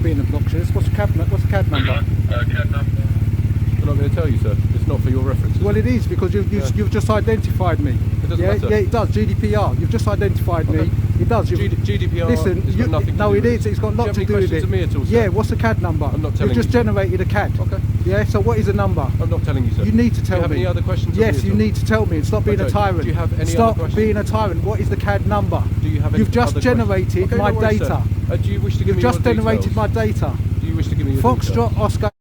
being obnoxious. What's the CAD number? CAD number. I'm not going to tell you, sir. It's not for your references. Well, it is, because you've just identified me. It doesn't matter. Yeah, it does. GDPR. You've just identified me. It does. GDPR. Listen, has got nothing to no, do it with is. It's got a lot to do with it. Do you have any questions of me at all, sir? Yeah. What's the CAD number? I'm not telling You've just you. generated a CAD. Okay. Yeah. So what is the number? I'm not telling you, sir. You need to tell me. Do you have any other questions? Yes, you need to tell me. And stop being a tyrant. Do you have any Stop other questions? being a tyrant. What is the CAD number? Do you have any You've just other generated questions? my no worries, data. Sir. Do you wish to give You've me just your generated details? my data. Do you wish to give me your Foxtrot, details? Oscar.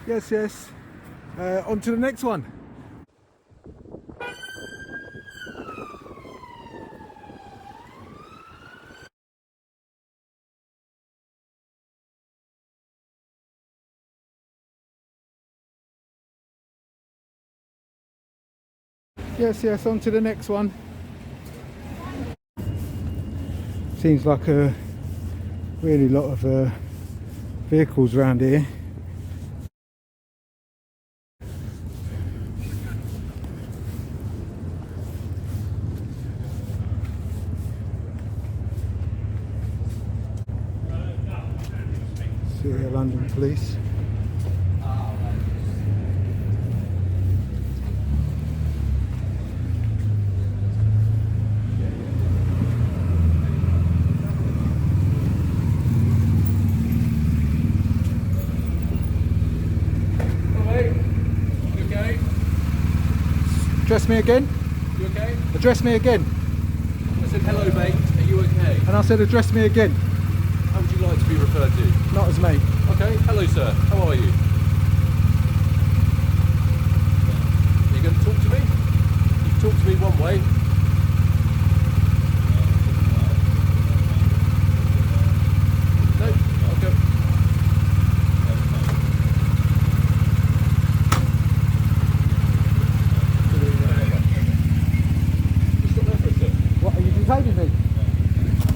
Yes. On to the next one. Yes, on to the next one. Seems like a really lot of vehicles around here. See here, London Police. Address me again. You okay? Address me again. I said, hello, mate. Are you okay? And I said, address me again. How would you like to be referred to? Not as mate. Okay. Hello, sir. How are you? Are you going to talk to me? You can talk to me one way. No? Okay. What, are you detaining me?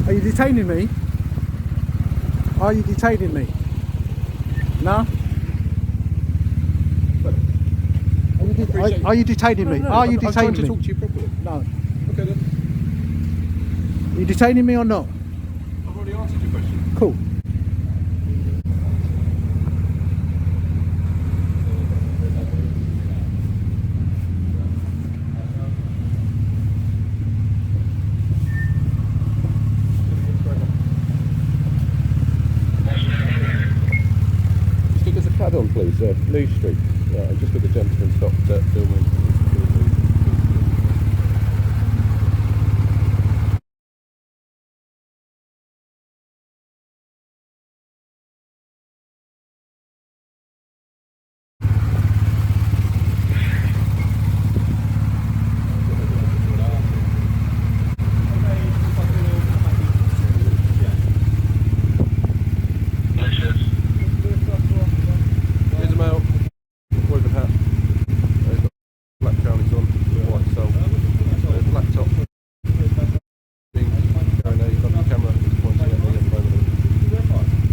Are you detaining me? Are you detaining me? No? Are you detaining me? No, Are you I'm detaining trying to me? talk to you properly. No. Okay then. Are you detaining me or not? I've already answered your question. Cool. Stick us a CAD on, please, Lee Street. Yeah, I've just got the gentleman stopped filming. Here's a male. Woven hat. He's got black trousers on, white sole. Black top. Being carrying a lovely camera that's pointing at me at the moment.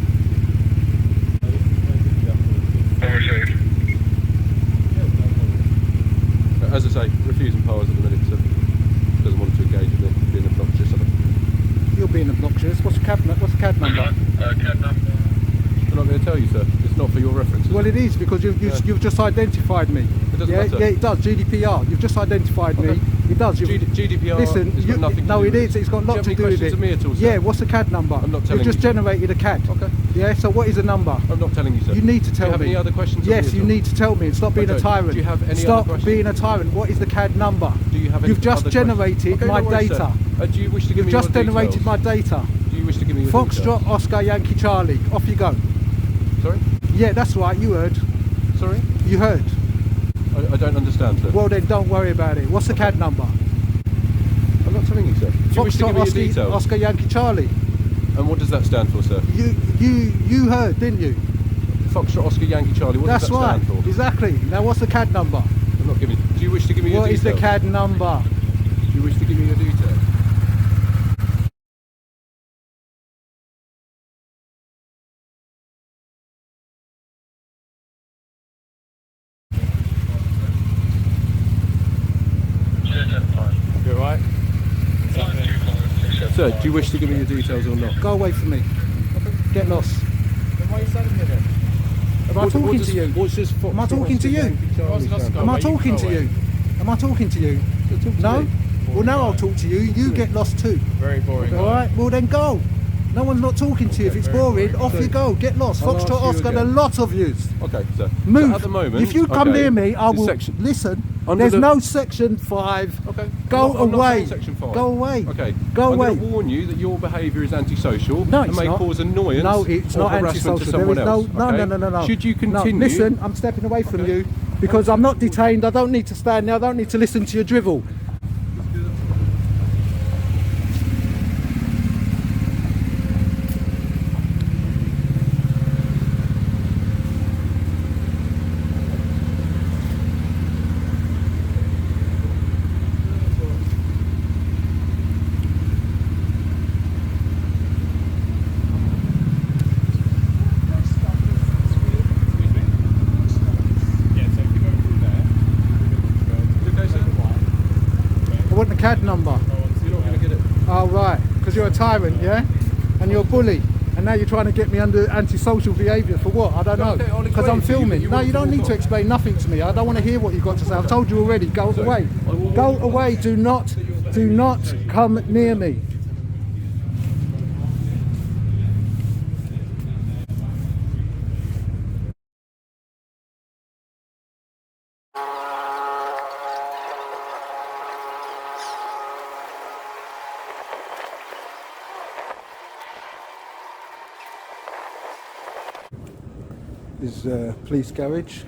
As I say, refusing powers at the minute, so doesn't want to engage with me, being obnoxious. You're being obnoxious. What's the CAD number? I'm not going to tell you, sir. It's not for your references. Well, it is, because you've just identified me. It doesn't Yeah, matter. yeah, it does. GDPR. You've just identified Okay. me. It does. GDPR. Listen, has got nothing to no, do it with is. It's got a lot Do you to have any do with questions it. of me at all, sir? Yeah. What's the CAD number? I'm not telling You've just you. generated a CAD. Okay. Yeah. So what is the number? I'm not telling you, sir. You need to tell Do you have me. any other questions? Yes, of me you at all? need to tell me and stop being a Okay. tyrant. Do you have any other Stop questions? being a tyrant. What is the CAD number? Do you have any You've just other generated questions? my no worries, data. Sir. Do you wish to give You've me just your generated details? my data. Do you wish to give me your Foxtrot, details? Oscar, Yankee, Charlie. Off you go. Sorry? Yeah, that's right. You heard. Sorry? You heard. I don't understand, sir. Well then, don't worry about it. What's the CAD number? I'm not telling you, sir. Do you wish to give me your details? Oscar, Yankee, Charlie. And what does that stand for, sir? You heard, didn't you? Foxtrot, Oscar, Yankee, Charlie. What That's does that right. stand for? Exactly. Now, what's the CAD number? I'm not giving. Do you wish to give me your What is details? the CAD number? Do you wish to give me your details? Sir, do you wish to give me your details or not? Go away from me. Get lost. Then why are you standing here then? Am I talking to you? What's this Foxtrot? Am I talking to you? Am I talking to you? Am I talking to you? No? Well, now I'll talk to you. You get lost too. Very boring. All right? Well, then go. No one's not talking to you. If it's boring, off you go. Get lost. I'll ask Foxtrot you Oscar, again. a lot of yous. Okay, sir. Move. So at the moment, if you come okay, near me, I the will listen. There's no section 5. Okay. Go I'm not away. saying section 5. Go away. Okay. Go I'm away. going to warn you that your behaviour is antisocial No, and it's may not. cause annoyance No, it's or not harassment to antisocial. someone There is else. no, okay? no. Should you No, continue? listen, I'm stepping away from you because I'm not detained. I don't need to stand there. I don't need to listen to your drivel. I want the CAD number. You're not going to get it. Oh, right. Because you're a tyrant, yeah? And you're a bully. And now you're trying to get me under anti-social behaviour for what? I don't know. Okay, I'll Because explain I'm to you, but filming. you No, want you to don't need walk to off. explain nothing to me. I don't want to hear what you've got to say. I've told you already. Go away. Go away. Do not come near me. This is police garage.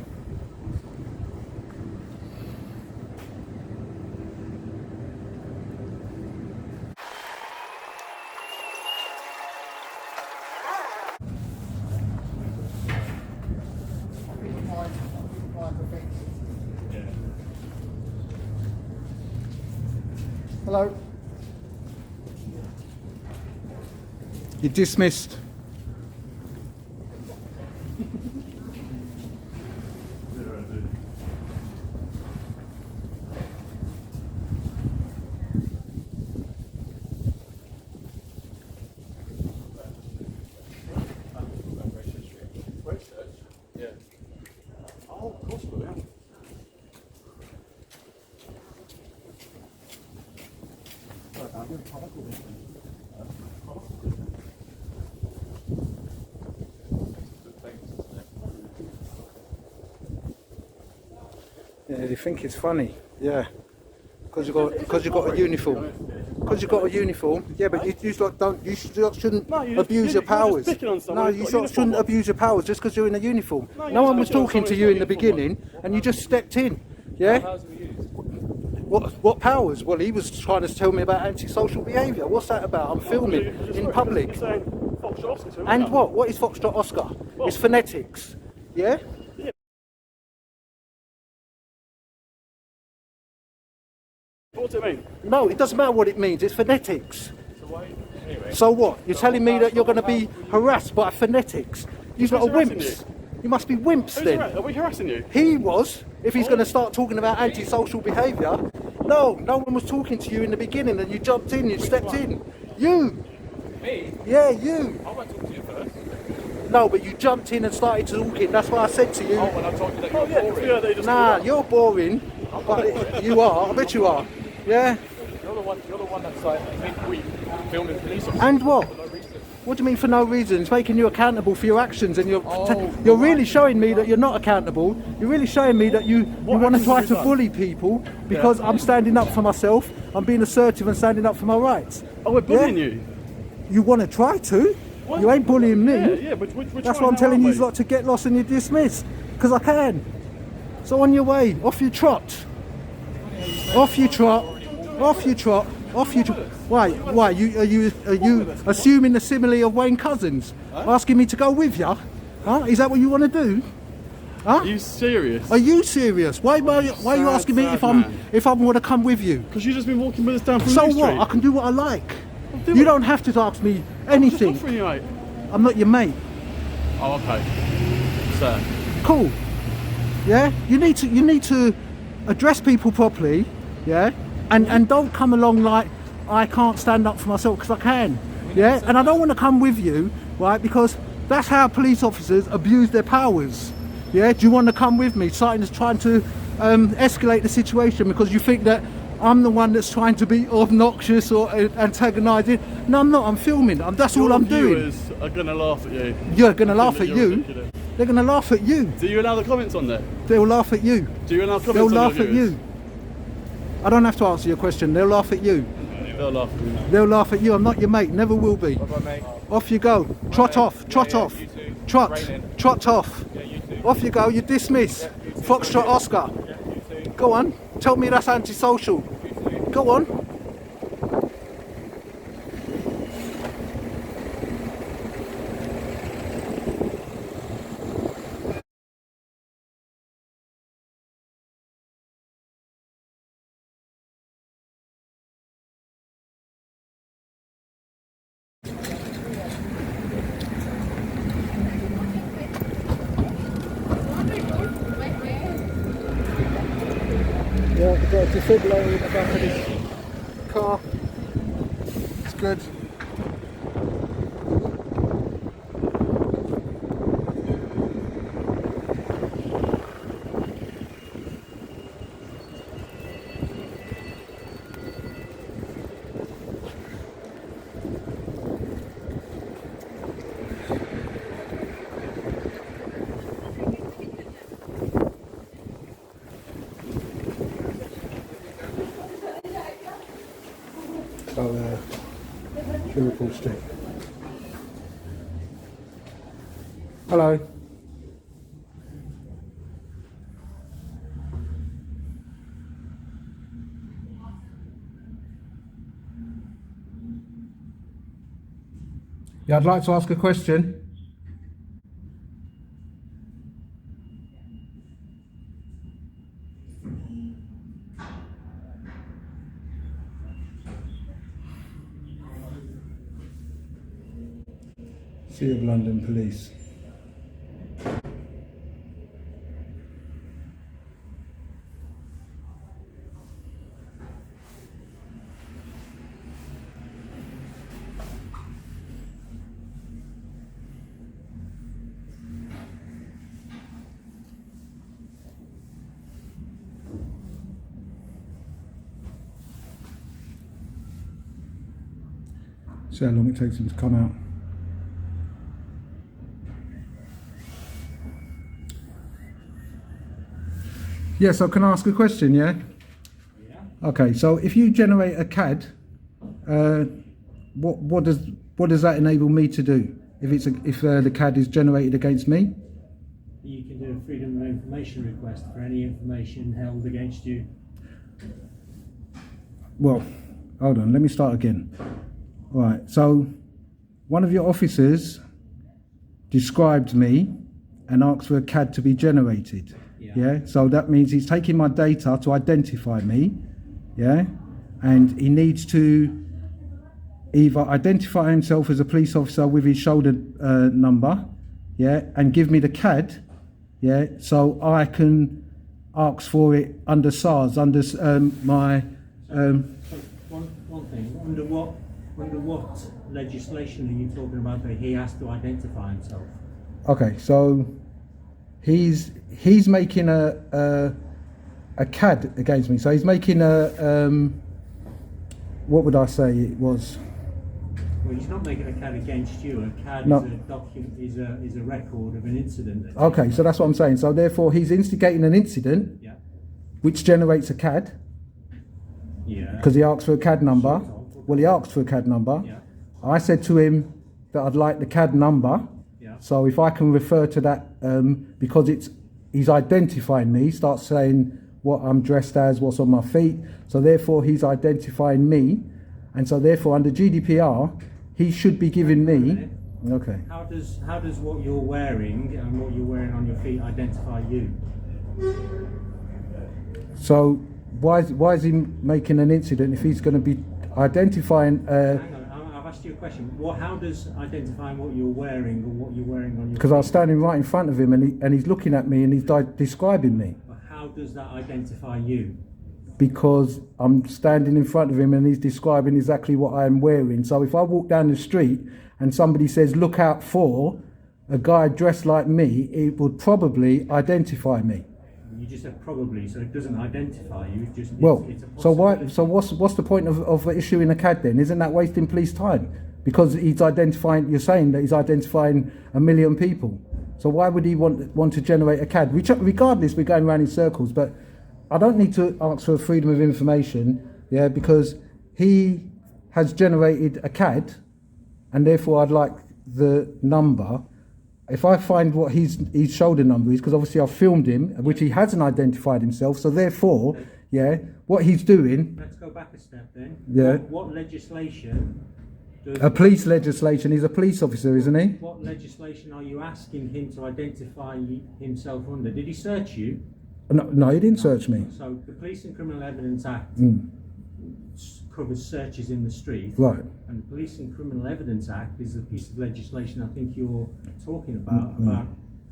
Hello. You're dismissed. Yeah, you think it's funny, yeah, because you got a uniform. Because you got a uniform, yeah, but you lot don't. You shouldn't abuse your powers. No, you shouldn't abuse your powers just because you're in a uniform. No one was talking to you in the beginning, and you just stepped in, yeah. What powers? Well, he was trying to tell me about antisocial behaviour. What's that about? I'm filming in public. And what? What is Foxtrot Oscar? It's phonetics, yeah. What does it mean? No, it doesn't matter what it means. It's phonetics. Anyway. So what? You're telling me that you're going to be harassed by phonetics? You're not a harassing wimps. You must be wimps then. Are we harassing you? He was. If he's going to start talking about antisocial behaviour, no one was talking to you in the beginning, and you jumped in, you stepped in. You. Me? Yeah, you. I won't talk to you first. No, but you jumped in and started talking. That's what I said to you. Oh, when I told you that you're boring. Nah, you're boring. But you are. I bet you are. Yeah. You're the one that's like midweek filming police officers. And what? For no reason. What do you mean for no reason? It's making you accountable for your actions, and you're really showing me that you're not accountable. You're really showing me that you want to try to bully people because I'm standing up for myself. I'm being assertive and standing up for my rights. Oh, we're bullying you? You want to try to? What? You ain't bullying me. Yeah, but we're That's why I'm telling you lot to get lost and you're dismissed. Because I can. So on your way, off you trot. Off you trot. Off you trot. Off you trot. Why? Are you assuming the simile of Wayne Cousins? Asking me to go with you? Huh? Is that what you want to do? Huh? Are you serious? Are you serious? Why are you asking me if I'm going to come with you? Because you've just been walking with us down from So Lee what? Street. I can do what I like. do You it. don't have to ask me I'm just anything. offering you, mate. I'm not your mate. Oh, okay. Sir. Cool. Yeah? You need to address people properly, yeah? And don't come along like I can't stand up for myself, because I can. Yeah, and I don't want to come with you, right? Because that's how police officers abuse their powers. Yeah, do you want to come with me, trying to escalate the situation because you think that I'm the one that's trying to be obnoxious or antagonising? No, I'm not. I'm filming. That's all I'm doing. Your viewers are going to laugh at you. You're going to laugh at You're you. ridiculous. They're going to laugh at you. Do you allow the comments on there? They'll laugh at you. Do you allow comments They'll on laugh your at viewers? you. I don't have to answer your question. They'll laugh at you. They'll laugh at you. They'll laugh at you. I'm not your mate. Never will be. Bye-bye, mate. Off you go. Trot off. Trot off. You too. Trot. Raining. Trot off. Yeah, you too. Off you go. You dismiss. Foxtrot Oscar. Yeah, you too. Go on. Tell me that's antisocial. Go on. Yeah, we've got a defibrillator in the back of this car. It's good. So, Liverpool Street. Hello. Yeah, I'd like to ask a question. City of London Police. See how long it takes them to come out. Yeah, so can I ask a question, yeah? Yeah. Okay, so if you generate a CAD, what does that enable me to do? If the CAD is generated against me? You can do a freedom of information request for any information held against you. Well, hold on, let me start again. All right, so one of your officers described me and asked for a CAD to be generated. Yeah, so that means he's taking my data to identify me, yeah, and he needs to either identify himself as a police officer with his shoulder number, yeah, and give me the CAD, yeah, so I can ask for it under SARS, under my. So one thing, under what legislation are you talking about that he has to identify himself? Okay, so he's making a CAD against me. So he's making a what would I say it was? Well, he's not making a CAD against you. A CAD No. is a document, is a record of an incident. Okay, so that's what I'm saying. So therefore, he's instigating an incident, Yeah. which generates a CAD Yeah. because he asked for a CAD number. Well, he asked for a CAD number. Yeah. I said to him that I'd like the CAD number. Yeah. So if I can refer to that, because he's identifying me, starts saying what I'm dressed as, what's on my feet. So therefore, he's identifying me, and so therefore, under GDPR, he should be giving me. Okay. How does what you're wearing and what you're wearing on your feet identify you? So why is he making an incident if he's going to be identifying? Hang on, I've asked you a question. How does identifying what you're wearing or what you're wearing on your Because I was standing right in front of him, and he's looking at me, and he's describing me. How does that identify you? because I'm standing in front of him and he's describing exactly what I'm wearing. So if I walk down the street and somebody says, look out for a guy dressed like me, it would probably identify me. You just said probably, so it doesn't identify you. It just Well, it's a so why? possibility. So what's the point of issuing a CAD then? Isn't that wasting police time? Because he's identifying. You're saying that he's identifying 1 million people. So why would he want to generate a CAD? Regardless, we're going around in circles. But I don't need to ask for freedom of information, yeah, because he has generated a CAD, and therefore I'd like the number. If I find what his shoulder number is, because obviously I've filmed him, which he hasn't identified himself, so therefore, yeah, what he's doing. Let's go back a step then. Yeah. What legislation? A police legislation. He's a police officer, isn't he? What legislation are you asking him to identify himself under? Did he search you? No, he didn't search me. So the Police and Criminal Evidence Act covers searches in the street. Right. And the Police and Criminal Evidence Act is a piece of legislation I think you're talking about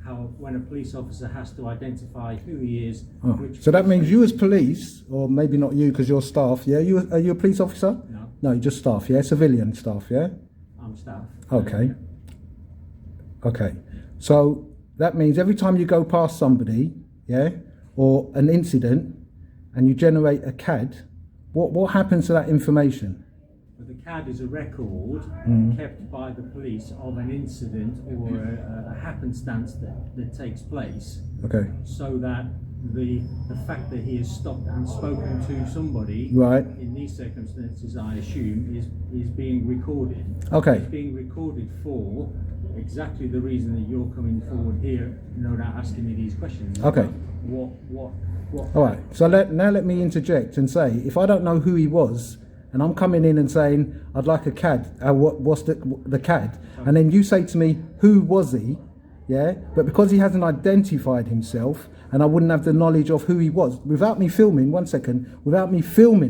how when a police officer has to identify who he is. Oh. So that means you as police, or maybe not you because you're staff, yeah? Are you a police officer? No. No, you're just staff, yeah? Civilian staff, yeah? I'm staff. Okay. Okay. So that means every time you go past somebody, yeah, or an incident, and you generate a CAD, what happens to that information? But the CAD is a record kept by the police of an incident or a happenstance that takes place. Okay. So that the fact that he has stopped and spoken to somebody, Right. in these circumstances, I assume, is being recorded. Okay. It's being recorded for exactly the reason that you're coming forward here, no doubt asking me these questions. Okay. What? All right. So now let me interject and say, if I don't know who he was, and I'm coming in and saying I'd like a CAD, what's the CAD, and then you say to me, who was he? Yeah. But because he hasn't identified himself, and I wouldn't have the knowledge of who he was, without me filming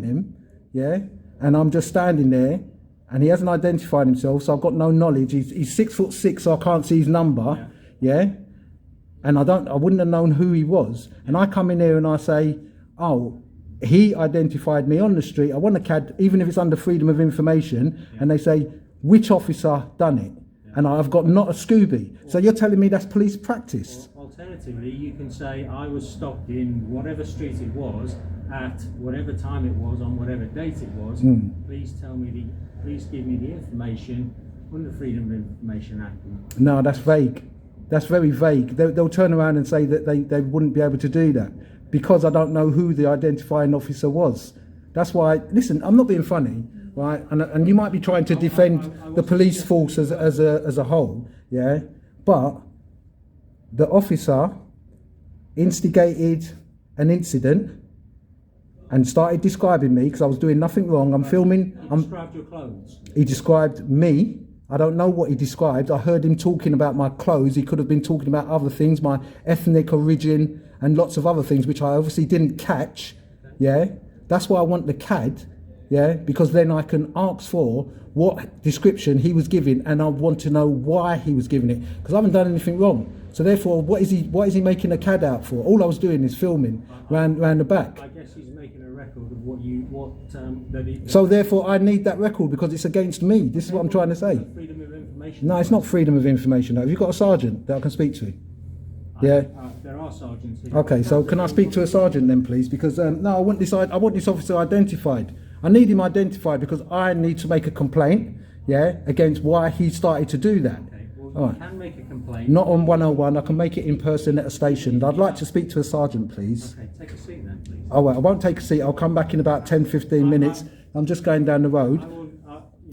him, yeah, and I'm just standing there, and he hasn't identified himself, so I've got no knowledge. He's 6'6", so I can't see his number, yeah. And I wouldn't have known who he was. And I come in here and I say, oh, he identified me on the street. I want a CAD, even if it's under freedom of information. Yeah. And they say, which officer done it? Yeah. And I've got not a Scooby. So you're telling me that's police practice? Alternatively, you can say, I was stopped in whatever street it was, at whatever time it was, on whatever date it was. Please give me the information under Freedom of Information Act. No, that's vague. That's very vague. They'll turn around and say that they wouldn't be able to do that because I don't know who the identifying officer was. That's why, listen, I'm not being funny, right? And you might be trying to defend the police force as a whole, yeah? But the officer instigated an incident and started describing me because I was doing nothing wrong. I'm filming. He described your clothes. He described me. I don't know what he described. I heard him talking about my clothes. He could have been talking about other things, my ethnic origin and lots of other things, which I obviously didn't catch. Yeah, that's why I want the CAD. Yeah, because then I can ask for what description he was giving, and I want to know why he was giving it because I haven't done anything wrong. So therefore, what is he making a CAD out for? All I was doing is filming round the back. I guess he's making a record of So therefore, I need that record because it's against me. This is what I'm trying to say. Freedom of information. No, it's not freedom of information. Have you got a sergeant that I can speak to? Yeah. There are sergeants here. Okay, so can I speak to a sergeant then, please? Because no, I want this officer identified. I need him identified because I need to make a complaint, yeah, against why he started to do that. Okay, well, All you right. can make a complaint. Not on 101. I can make it in person at a station. I'd like to speak to a sergeant, please. Okay, take a seat then, please. Oh, well, I won't take a seat. I'll come back in about 10-15 minutes. I'm just going down the road.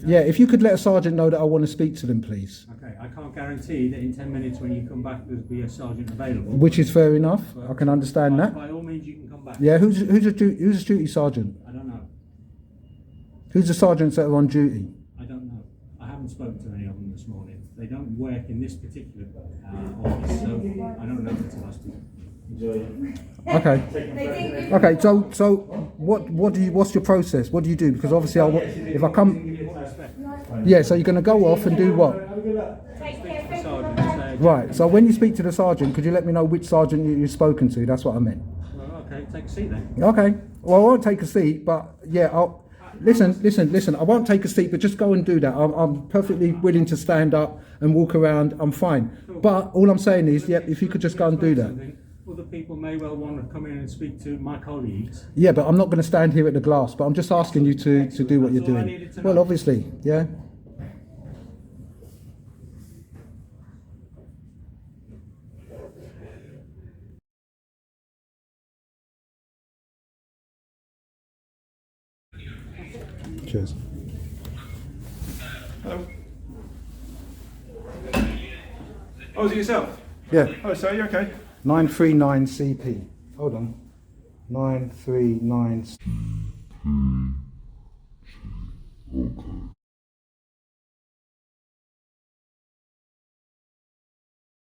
Yeah, if you could let a sergeant know that I want to speak to them, please. Okay, I can't guarantee that in 10 minutes when you come back there'll be a sergeant available. Which is fair enough. I can understand that. By all means, you can come back. Yeah, who's a duty sergeant? I don't know. Who's the sergeants that are on duty? I don't know. I haven't spoken to any of them this morning. They don't work in this particular office, so I don't know until I speak. Okay. Okay. So what's your process? What do you do? Because obviously, if I come, yeah. So you're going to go off and do what? Right. So when you speak to the sergeant, could you let me know which sergeant you've spoken to? That's what I meant. Well, okay. take a seat then. Okay. Well, I won't take a seat, but yeah, listen. I won't take a seat, but just go and do that. I'm perfectly willing to stand up and walk around. I'm fine. But all I'm saying is, yeah, if you could just go and do that. Other people may well want to come in and speak to my colleagues. Yeah, but I'm not going to stand here at the glass. But I'm just asking you to do what you're That's all I doing. needed to Well, know. obviously, yeah. Cheers. Hello. Oh, is it yourself? Yeah. Oh, so you okay? 939 CP. Hold on. 939.